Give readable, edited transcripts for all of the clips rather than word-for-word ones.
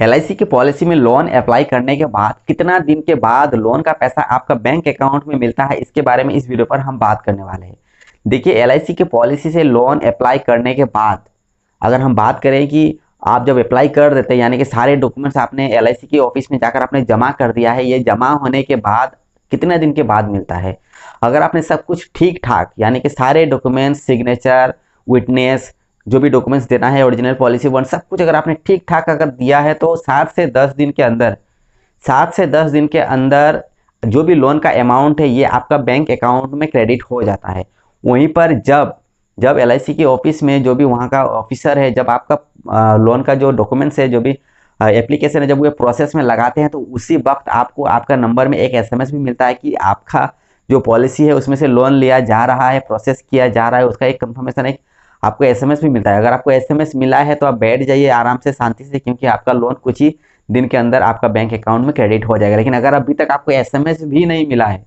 LIC की policy में loan apply करने के बाद कितना दिन के बाद लोन का पैसा आपका बैंक अकाउंट में मिलता है, इसके बारे में इस वीडियो पर हम बात करने वाले हैं। देखिए, एलआईसी की पॉलिसी से लोन अप्लाई करने के बाद अगर हम बात करें कि आप जब अप्लाई कर देते हैं, यानी कि सारे डॉक्यूमेंट्स आपने एलआईसी के ऑफिस में जाकर आपने जमा कर दिया है, ये जमा होने के बाद कितने दिन के बाद मिलता है। अगर आपने सब कुछ ठीक ठाक, यानी कि सारे डॉक्यूमेंट्स, सिग्नेचर, विटनेस, जो भी डॉक्यूमेंट्स देना है, ओरिजिनल पॉलिसी बॉन्ड, सब कुछ अगर आपने ठीक ठाक अगर दिया है तो 7 से 10 दिन के अंदर 7 से 10 दिन के अंदर जो भी लोन का अमाउंट है ये आपका बैंक अकाउंट में क्रेडिट हो जाता है। वहीं पर जब जब एलआईसी के ऑफिस में जो भी वहाँ का ऑफिसर है, जब आपका लोन का जो डॉक्यूमेंट्स है, जो भी एप्लीकेशन है, जब वो प्रोसेस में लगाते हैं तो उसी वक्त आपको आपका नंबर में एक एसएमएस भी मिलता है कि आपका जो पॉलिसी है उसमें से लोन लिया जा रहा है, प्रोसेस किया जा रहा है, उसका एक कंफर्मेशन, एक आपको एसएमएस भी मिलता है। अगर आपको एसएमएस मिला है तो आप बैठ जाइए आराम से, शांति से, क्योंकि आपका लोन कुछ ही दिन के अंदर आपका बैंक अकाउंट में क्रेडिट हो जाएगा। लेकिन अगर अभी तक आपको एसएमएस भी नहीं मिला है,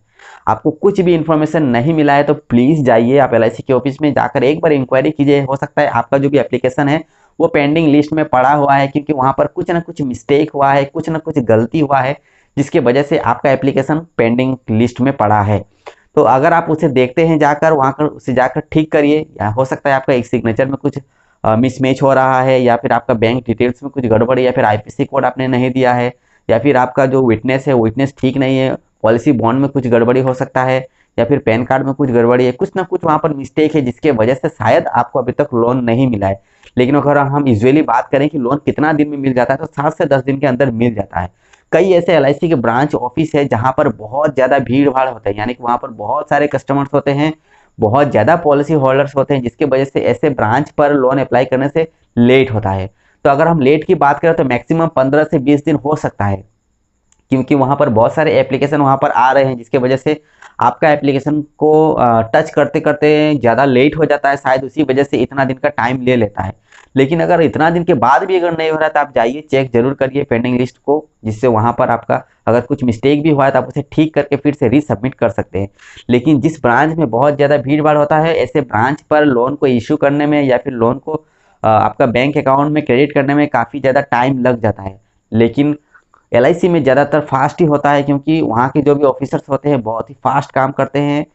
आपको कुछ भी इंफॉर्मेशन नहीं मिला है, तो प्लीज़ जाइए आप एलआईसी के ऑफिस में जाकर एक बार इंक्वायरी कीजिए। हो सकता है आपका जो भी एप्लीकेशन है वो पेंडिंग लिस्ट में पड़ा हुआ है, क्योंकि वहाँ पर कुछ ना कुछ मिस्टेक हुआ है, कुछ ना कुछ गलती हुआ है, जिसकी वजह से आपका एप्लीकेशन पेंडिंग लिस्ट में पड़ा है। तो अगर आप उसे देखते हैं जाकर, वहाँ कर उसे जाकर ठीक करिए। या हो सकता है आपका एक सिग्नेचर में कुछ मिसमैच हो रहा है, या फिर आपका बैंक डिटेल्स में कुछ गड़बड़ है, या फिर आईपीसी कोड आपने नहीं दिया है, या फिर आपका जो विटनेस है विटनेस ठीक नहीं है, पॉलिसी बॉन्ड में कुछ गड़बड़ी हो सकता है, या फिर पैन कार्ड में कुछ गड़बड़ी है, कुछ ना कुछ वहाँ पर मिस्टेक है, जिसके वजह से शायद आपको अभी तक लोन नहीं मिला है। लेकिन अगर हम यूजुअली बात करें कि लोन कितना दिन में मिल जाता है, तो 7 से 10 दिन के अंदर मिल जाता है। कई ऐसे एलआईसी के ब्रांच ऑफिस है जहां पर बहुत ज़्यादा भीड़ भाड़ होता है, यानी कि वहां पर बहुत सारे कस्टमर्स होते हैं, बहुत ज़्यादा पॉलिसी होल्डर्स होते हैं, जिसकी वजह से ऐसे ब्रांच पर लोन अप्लाई करने से लेट होता है। तो अगर हम लेट की बात करें तो मैक्सिमम 15 से 20 दिन हो सकता है, क्योंकि वहाँ पर बहुत सारे एप्लीकेशन वहाँ पर आ रहे हैं, जिसके वजह से आपका एप्लीकेशन को टच करते करते ज़्यादा लेट हो जाता है, शायद उसी वजह से इतना दिन का टाइम ले लेता है। लेकिन अगर इतना दिन के बाद भी अगर नहीं हो रहा है तो आप जाइए, चेक जरूर करिए पेंडिंग लिस्ट को, जिससे वहाँ पर आपका अगर कुछ मिस्टेक भी हुआ है तो आप उसे ठीक करके फिर से रीसबमिट कर सकते हैं। लेकिन जिस ब्रांच में बहुत ज़्यादा भीड़ भाड़ होता है, ऐसे ब्रांच पर लोन को इशू करने में या फिर लोन को आपका बैंक अकाउंट में क्रेडिट करने में काफ़ी ज़्यादा टाइम लग जाता है। लेकिन एलआईसी में ज़्यादातर फास्ट ही होता है, क्योंकि वहाँ के जो भी ऑफिसर्स होते हैं बहुत ही फास्ट काम करते हैं।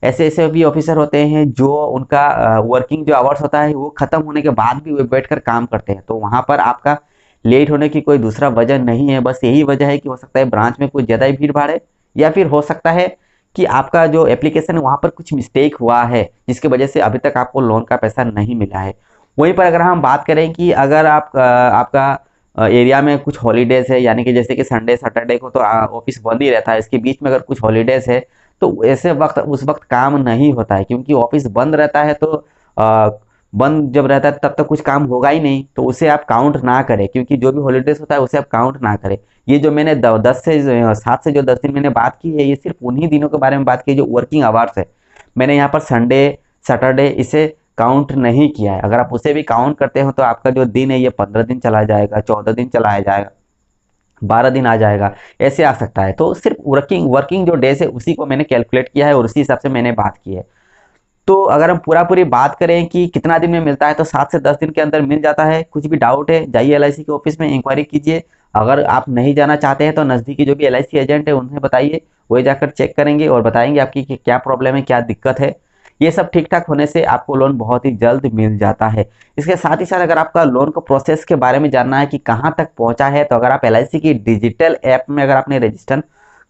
ऐसे ऐसे भी ऑफिसर होते हैं जो उनका वर्किंग जो आवर्स होता है वो ख़त्म होने के बाद भी वे बैठकर काम करते हैं, तो वहाँ पर आपका लेट होने की कोई दूसरा वजह नहीं है। बस यही वजह है कि हो सकता है ब्रांच में कुछ ज़्यादा ही भीड़ भाड़ है, या फिर हो सकता है कि आपका जो एप्लीकेशन है वहाँ पर कुछ मिस्टेक हुआ है, जिसकी वजह से अभी तक आपको लोन का पैसा नहीं मिला है। वहीं पर अगर हम बात करें कि अगर आपका एरिया में कुछ हॉलीडेज है, यानी कि जैसे कि संडे सैटरडे को तो ऑफिस बंद ही रहता है, इसके बीच में अगर कुछ हॉलीडेज है तो ऐसे वक्त उस वक्त काम नहीं होता है, क्योंकि ऑफिस बंद रहता है। तो बंद जब रहता है तब तक कुछ काम होगा ही नहीं, तो उसे आप काउंट ना करें, क्योंकि जो भी हॉलीडेज होता है उसे आप काउंट ना करें। ये जो मैंने 7 से जो 10 दिन मैंने बात की है, ये सिर्फ उन्हीं दिनों के बारे में बात की जो वर्किंग आवर्स है। मैंने यहाँ पर संडे सैटरडे इसे काउंट नहीं किया है। अगर आप उसे भी काउंट करते हो तो आपका जो दिन है ये 15 दिन चला जाएगा, 14 दिन चला जाएगा, 12 दिन आ जाएगा, ऐसे आ सकता है। तो सिर्फ वर्किंग वर्किंग जो डेज है उसी को मैंने कैलकुलेट किया है और उसी हिसाब से मैंने बात की है। तो अगर हम पूरी बात करें कि कितना दिन में मिलता है, तो 7 से 10 दिन के अंदर मिल जाता है। कुछ भी डाउट है जाइए एलआईसी के ऑफिस में इंक्वायरी कीजिए। अगर आप नहीं जाना चाहते हैं तो नज़दीकी जो भी एलआईसी एजेंट है उन्हें बताइए, वही जाकर चेक करेंगे और बताएंगे आपकी कि क्या प्रॉब्लम है, क्या दिक्कत है। ये सब ठीक ठाक होने से आपको लोन बहुत ही जल्द मिल जाता है। इसके साथ ही साथ अगर आपका लोन का प्रोसेस के बारे में जानना है कि कहाँ तक पहुँचा है, तो अगर आप एलआईसी की डिजिटल ऐप में अगर आपने रजिस्टर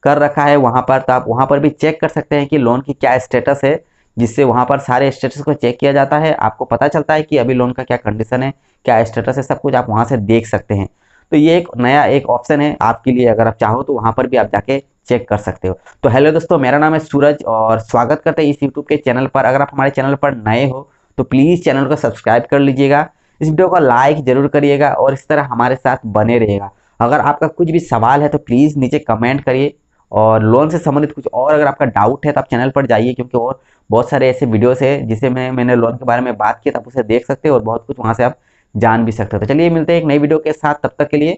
कर रखा है वहाँ पर, तो आप वहाँ पर भी चेक कर सकते हैं कि लोन की क्या स्टेटस है, जिससे वहाँ पर सारे स्टेटस को चेक किया जाता है। आपको पता चलता है कि अभी लोन का क्या कंडीशन है, क्या स्टेटस है, सब कुछ आप वहाँ से देख सकते हैं। तो ये एक नया एक ऑप्शन है आपके लिए, अगर आप चाहो तो वहाँ पर भी आप जाके चेक कर सकते हो। तो हेलो दोस्तों, मेरा नाम है सूरज और स्वागत करते हैं इस यूट्यूब के चैनल पर। अगर आप हमारे चैनल पर नए हो तो प्लीज़ चैनल को सब्सक्राइब कर लीजिएगा, इस वीडियो को लाइक जरूर करिएगा और इस तरह हमारे साथ बने रहिएगा। अगर आपका कुछ भी सवाल है तो प्लीज़ नीचे कमेंट करिए, और लोन से संबंधित कुछ और अगर आपका डाउट है तो आप चैनल पर जाइए, क्योंकि और बहुत सारे ऐसे वीडियोस है जिसे मैंने लोन के बारे में बात की, तो आप उसे देख सकते हो और बहुत कुछ वहाँ से आप जान भी सकते हो। तो चलिए मिलते हैं एक नई वीडियो के साथ, तब तक के लिए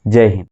जय हिंद।